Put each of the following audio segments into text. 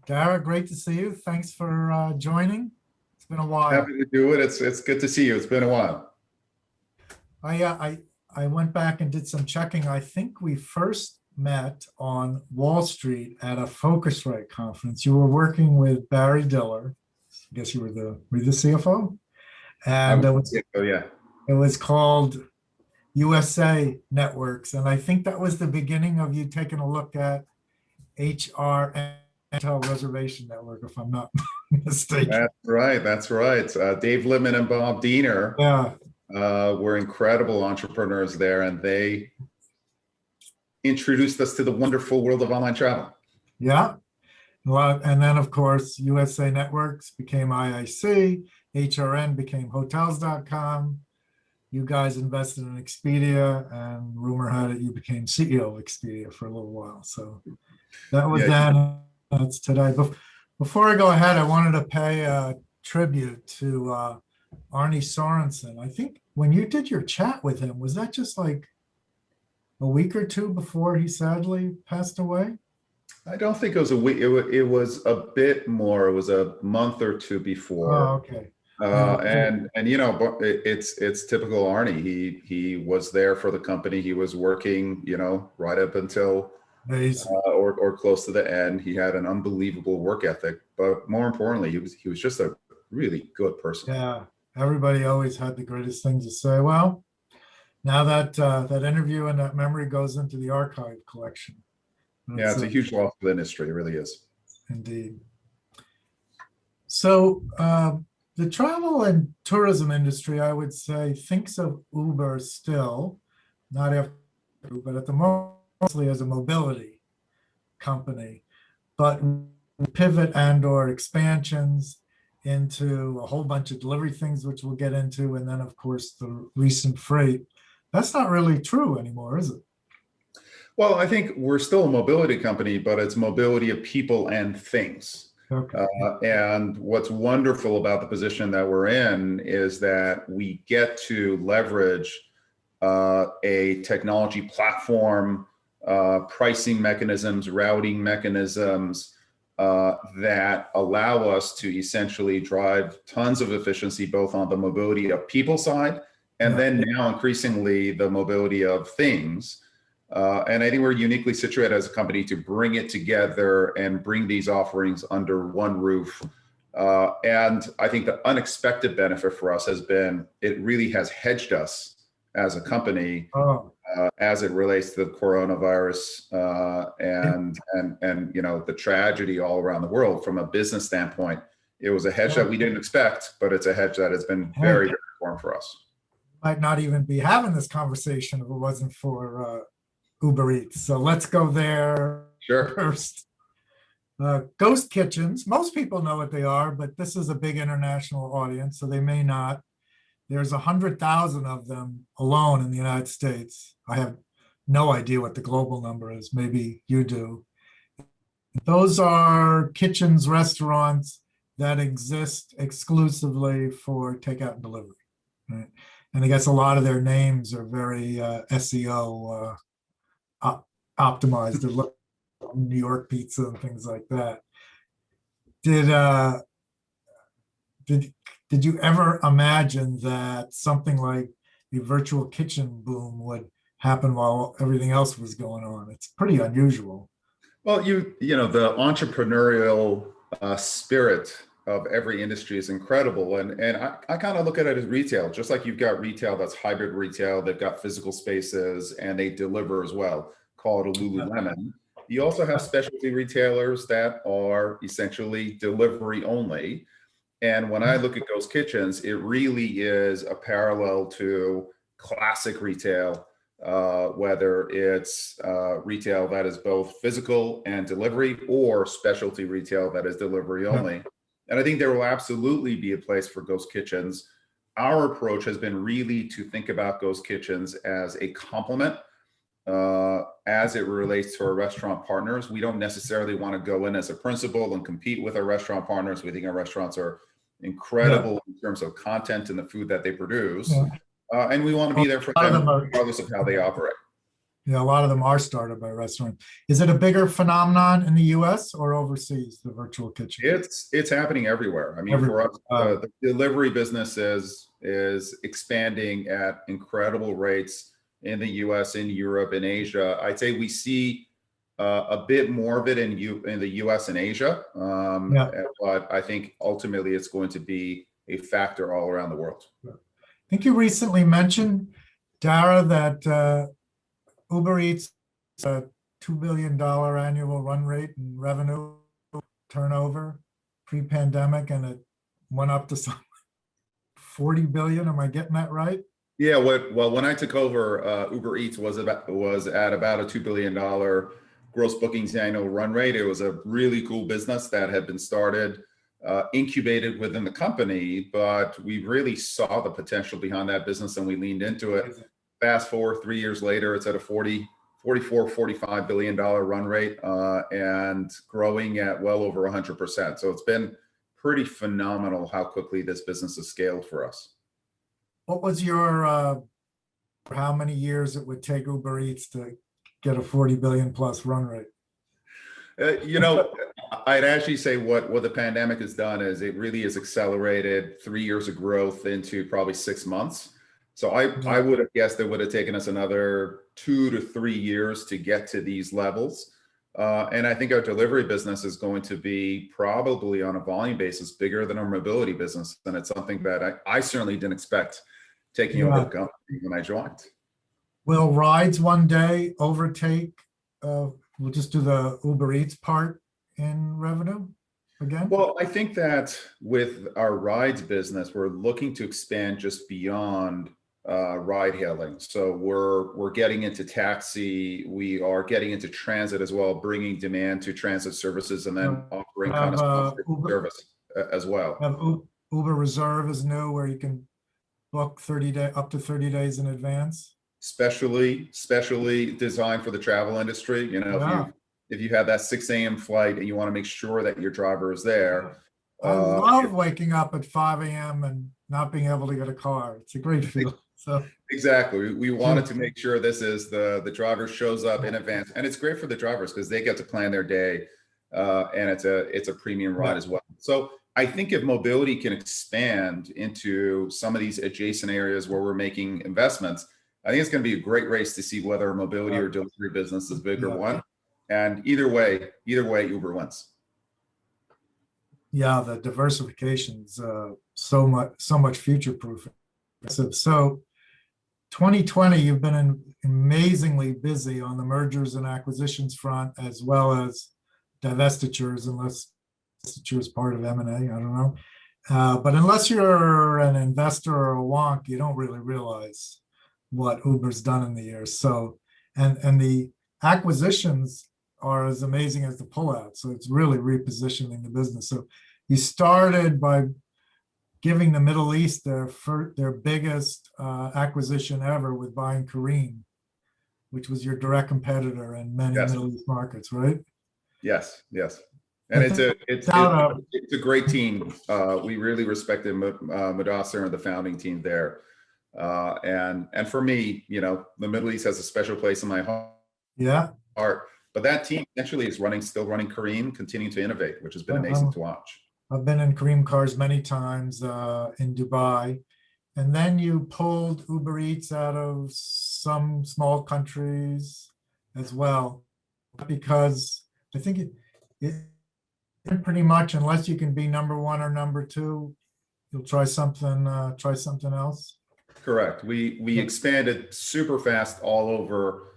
Dara, great to see you. Thanks for joining. It's been a while. Happy to do it. It's good to see you. It's been a while. I went back and did some checking. I think we first met on Wall Street at a Phocuswright conference. You were working with Barry Diller. I guess you were the CFO, I and was, oh yeah. it was called USA Networks, and I think that was the beginning of you taking a look at HR and Intel Reservation Network, if I'm not mistaken. That's right. That's right. Dave Lippman and Bob Diener Yeah. were incredible entrepreneurs there, and they introduced us to the wonderful world of online travel. Yeah. Well, and then of course, USA Networks became IIC, HRN became hotels.com. You guys invested in Expedia, and rumor had it you became CEO of Expedia for a little while. So that was then, that's today. Before I go ahead, I wanted to pay a tribute to Arne Sorensen. I think when you did your chat with him, was that just like a week or two before he sadly passed away? I don't think it was a week. It was a bit more. It was a month or two before. Oh, okay. And you know, but it's typical Arne. He was there for the company. He was working, you know, right up until or close to the end. He had an unbelievable work ethic, but more importantly, he was just a really good person. Yeah, everybody always had the greatest things to say. Well, now that that interview and that memory goes into the archive collection. Yeah, it's a huge loss for the industry. It really is. Indeed. So the travel and tourism industry, I would say, thinks of Uber still, not after, but at the moment, mostly as a mobility company. But pivot and or expansions into a whole bunch of delivery things, which we'll get into, and then of course the recent freight. That's not really true anymore, is it? Well, I think we're still a mobility company, but it's mobility of people and things. Okay. And what's wonderful about the position that we're in is that we get to leverage a technology platform, pricing mechanisms, routing mechanisms that allow us to essentially drive tons of efficiency, both on the mobility of people side, and then now increasingly the mobility of things. And I think we're uniquely situated as a company to bring it together and bring these offerings under one roof. And I think the unexpected benefit for us has been, it really has hedged us as a company as it relates to the coronavirus and you know, the tragedy all around the world. From a business standpoint, it was a hedge that we didn't expect, but it's a hedge that has been very, very important for us. Might not even be having this conversation if it wasn't for Uber Eats. So let's go there first. Ghost kitchens, most people know what they are, but this is a big international audience, so they may not. There's 100,000 of them alone in the United States. I have no idea what the global number is. Maybe you do. Those are kitchens, restaurants that exist exclusively for takeout and delivery. Right? And I guess a lot of their names are very SEO optimized. They're New York pizza and things like that. Did you ever imagine that something like the virtual kitchen boom would happen while everything else was going on? It's pretty unusual. Well, you know, the entrepreneurial spirit of every industry is incredible. And I kind of look at it as retail, just like you've got retail that's hybrid retail, they've got physical spaces and they deliver as well, call it a Lululemon. You also have specialty retailers that are essentially delivery only. And when I look at ghost kitchens, it really is a parallel to classic retail, whether it's retail that is both physical and delivery, or specialty retail that is delivery only. And I think there will absolutely be a place for ghost kitchens. Our approach has been really to think about ghost kitchens as a complement as it relates to our restaurant partners. We don't necessarily want to go in as a principal and compete with our restaurant partners. We think our restaurants are incredible in terms of content and the food that they produce. And we want to be there for them regardless of how they operate. Yeah, a lot of them are started by restaurants. Is it a bigger phenomenon in the US or overseas, the virtual kitchen? It's happening everywhere. I mean, for Everywhere. us, the delivery business is expanding at incredible rates in the US, in Europe, in Asia. I'd say we see a bit more of it in the US and Asia, Yeah. but I think ultimately it's going to be a factor all around the world. I think you recently mentioned, Dara, that Uber Eats a $2 billion annual run rate in revenue turnover pre-pandemic, and it went up to some 40 billion. Am I getting that right? Yeah, well, when I took over, Uber Eats was at about a $2 billion gross bookings annual run rate. It was a really cool business that had been started, incubated within the company, but we really saw the potential behind that business and we leaned into it. Fast forward 3 years later, it's at a 44-45 billion dollar run rate, and growing at well over 100%. So it's been pretty phenomenal how quickly this business has scaled for us. What was your how many years it would take Uber Eats to get a 40 billion plus run rate? You know, I'd actually say what the pandemic has done is it really has accelerated 3 years of growth into probably 6 months. So I would have guessed it would have taken us another 2 to 3 years to get to these levels. And I think our delivery business is going to be probably on a volume basis bigger than our mobility business. And it's something that I certainly didn't expect taking over the company when I joined. Will rides one day overtake, we'll just do the Uber Eats part in revenue again? Well, I think that with our rides business, we're looking to expand just beyond ride hailing. So we're getting into taxi, we are getting into transit as well, bringing demand to transit services, and then offering kind of sponsored service as well. Uber Reserve is new, where you can book up to 30 days in advance. Specially designed for the travel industry. You know, if you have that 6 a.m. flight and you want to make sure that your driver is there. I love waking up at 5 a.m. and not being able to get a car. It's a great feeling. So exactly, we wanted to make sure this is the driver shows up in advance, and it's great for the drivers because they get to plan their day, and it's a premium ride as well. So I think if mobility can expand into some of these adjacent areas where we're making investments, I think it's going to be a great race to see whether mobility or delivery business is bigger one. And either way, Uber wins. Yeah, the diversification's so much future proof. So 2020, you've been amazingly busy on the mergers and acquisitions front, as well as divestitures, unless divestiture is part of M&A, I don't know. But unless you're an investor or a wonk, you don't really realize what Uber's done in the years. So, and the acquisitions are as amazing as the pullout. So it's really repositioning the business. So you started by giving the Middle East their biggest acquisition ever with buying Careem, which was your direct competitor in many Middle East markets, right? Yes. And it's a great team. We really respected Mudassir and the founding team there. And for me, you know, the Middle East has a special place in my heart. Yeah. But that team actually is still running Careem, continuing to innovate, which has been amazing to watch. I've been in Careem cars many times in Dubai. And then you pulled Uber Eats out of some small countries as well, because I think it pretty much, unless you can be number one or number two, you'll try something else. Correct. We expanded super fast all over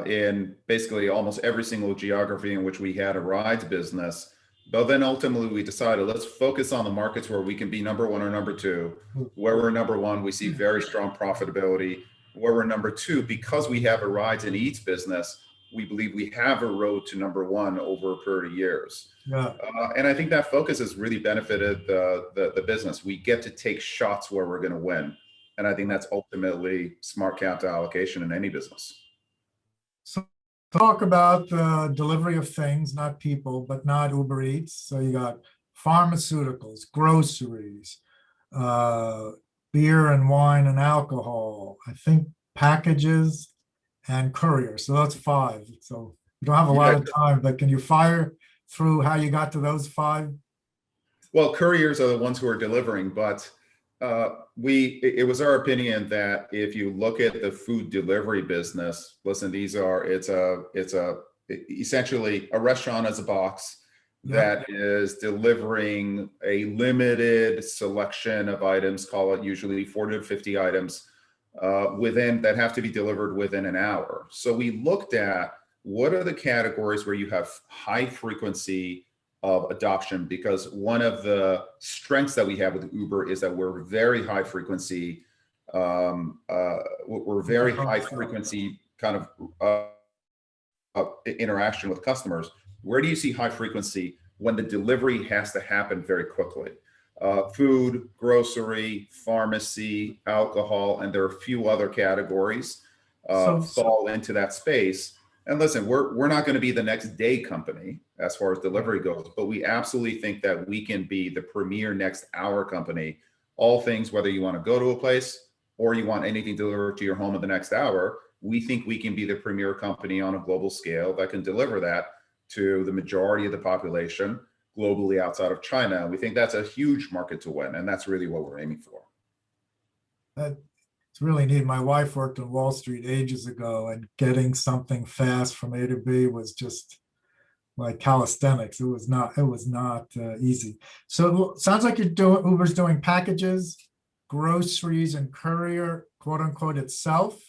in basically almost every single geography in which we had a rides business. But then ultimately we decided, let's focus on the markets where we can be number one or number two. Where we're number one, we see very strong profitability. Where we're number two, because we have a rides and eats business, we believe we have a road to number one over a period of years. Yeah. And I think that focus has really benefited the business. We get to take shots where we're going to win. And I think that's ultimately smart capital allocation in any business. So talk about the delivery of things, not people, but not Uber Eats. So you got pharmaceuticals, groceries, beer and wine and alcohol, I think packages, and courier. So that's five. So we don't have a Yeah. lot of time, but can you fire through how you got to those five? Well, couriers are the ones who are delivering, but it was our opinion that if you look at the food delivery business, listen, it's essentially a restaurant as a box that is delivering a limited selection of items, call it usually 40 to 50 items that have to be delivered within an hour. So we looked at what are the categories where you have high frequency of adoption, because one of the strengths that we have with Uber is that we're very high frequency. We're very high frequency kind of interaction with customers. Where do you see high frequency? When the delivery has to happen very quickly. Food, grocery, pharmacy, alcohol, and there are a few other categories fall into that space. And listen, we're not going to be the next day company as far as delivery goes, but we absolutely think that we can be the premier next hour company. All things, whether you want to go to a place or you want anything delivered to your home in the next hour, we think we can be the premier company on a global scale that can deliver that to the majority of the population globally outside of China. We think that's a huge market to win, and that's really what we're aiming for. It's really neat. My wife worked on Wall Street ages ago, and getting something fast from A to B was just like calisthenics. It was not easy. So it sounds like Uber's doing packages, groceries, and courier, quote unquote, itself.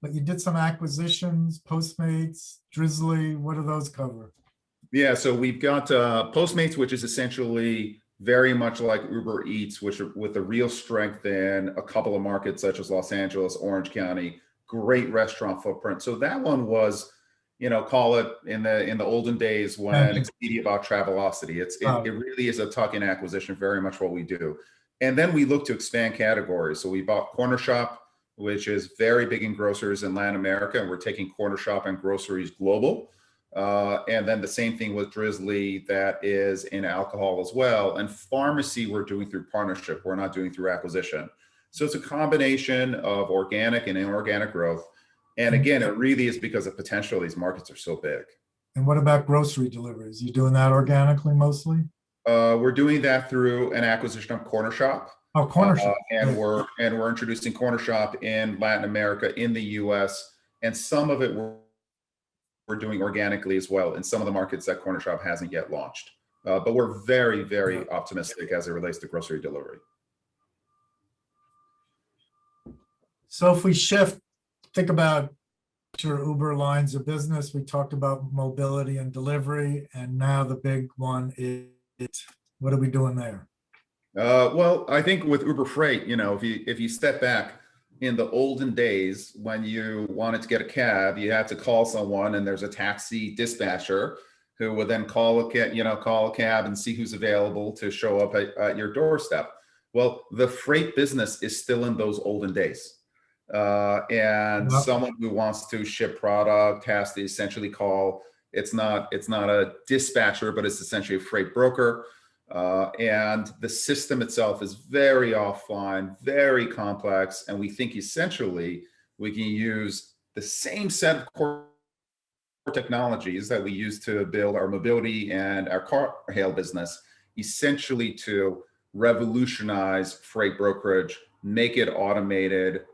But you did some acquisitions, Postmates, Drizzly. What do those cover? Yeah, so we've got Postmates, which is essentially very much like Uber Eats, which with a real strength in a couple of markets such as Los Angeles, Orange County, great restaurant footprint. So that one was, call it in the olden days when Expedia bought Travelocity. It really is a tuck-in acquisition, very much what we do. And then we look to expand categories. So we bought Corner Shop, which is very big in grocers in Latin America, and we're taking Corner Shop and groceries global. And then the same thing with Drizzly, that is in alcohol as well. And pharmacy, we're doing through partnership. We're not doing through acquisition. So it's a combination of organic and inorganic growth. And again, it really is because the potential of these markets are so big. And what about grocery deliveries? You doing that organically mostly? We're doing that through an acquisition of Corner Shop. Oh, Corner Shop. And we're introducing Corner Shop in Latin America, in the US, and some of it we're doing organically as well in some of the markets that Corner Shop hasn't yet launched. But we're very, very optimistic as it relates to grocery delivery. So if we think about your Uber lines of business, we talked about mobility and delivery, and now the big one is, what are we doing there? Well, I think with Uber Freight, if you step back, in the olden days, when you wanted to get a cab, you had to call someone, and there's a taxi dispatcher who would then call a cab and see who's available to show up at your doorstep. Well, the freight business is still in those olden days. Someone who wants to ship product has to essentially call. It's not a dispatcher, but it's essentially a freight broker. And the system itself is very offline, very complex. And we think essentially we can use the same set of core technologies that we use to build our mobility and our car hail business, essentially to revolutionize freight brokerage, make it automated,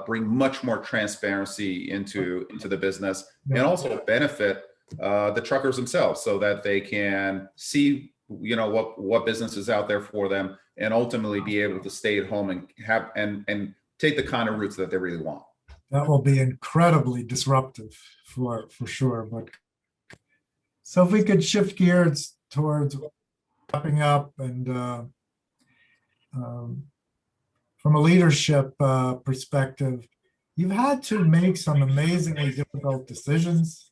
bring much more transparency into the business, and also benefit the truckers themselves so that they can see what business is out there for them, and ultimately be able to stay at home and have and take the kind of routes that they really want. That will be incredibly disruptive for sure. But so if we could shift gears towards wrapping up, and from a leadership perspective, you've had to make some amazingly difficult decisions.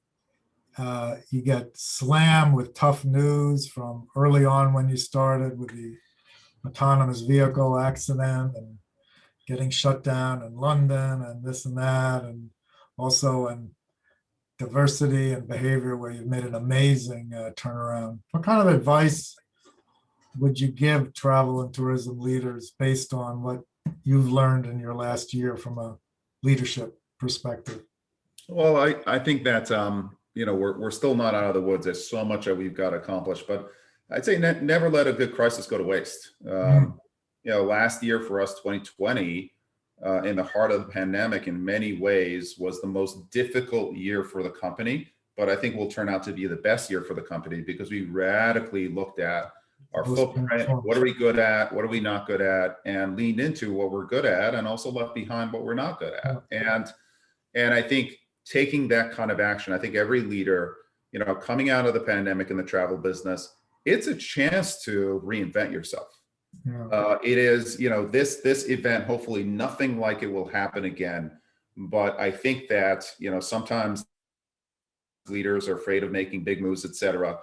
You get slammed with tough news from early on when you started with the autonomous vehicle accident and getting shut down in London and this and that, and also in diversity and behavior, where you've made an amazing turnaround. What kind of advice would you give travel and tourism leaders based on what you've learned in your last year from a leadership perspective? Well, I think that, we're still not out of the woods. There's so much that we've got to accomplish, but I'd say never let a good crisis go to waste. Last year for us, 2020, in the heart of the pandemic, in many ways was the most difficult year for the company, but I think will turn out to be the best year for the company because we radically looked at our footprint. What are we good at? What are we not good at? And leaned into what we're good at and also left behind what we're not good at. And I think taking that kind of action, I think every leader, coming out of the pandemic in the travel business, it's a chance to reinvent yourself. It is, this event, hopefully nothing like it will happen again. But I think that, sometimes leaders are afraid of making big moves, et cetera.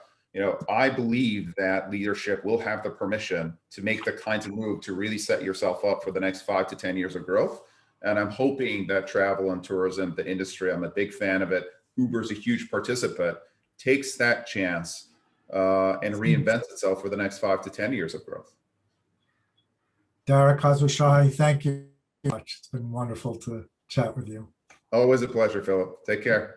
I believe that leadership will have the permission to make the kinds of move to really set yourself up for the next 5 to 10 years of growth. And I'm hoping that travel and tourism, the industry, I'm a big fan of it. Uber's a huge participant, takes that chance and reinvents itself for the next 5 to 10 years of growth. Dara, Khosrowshahi, thank you very much. It's been wonderful to chat with you. Always a pleasure, Philip. Take care.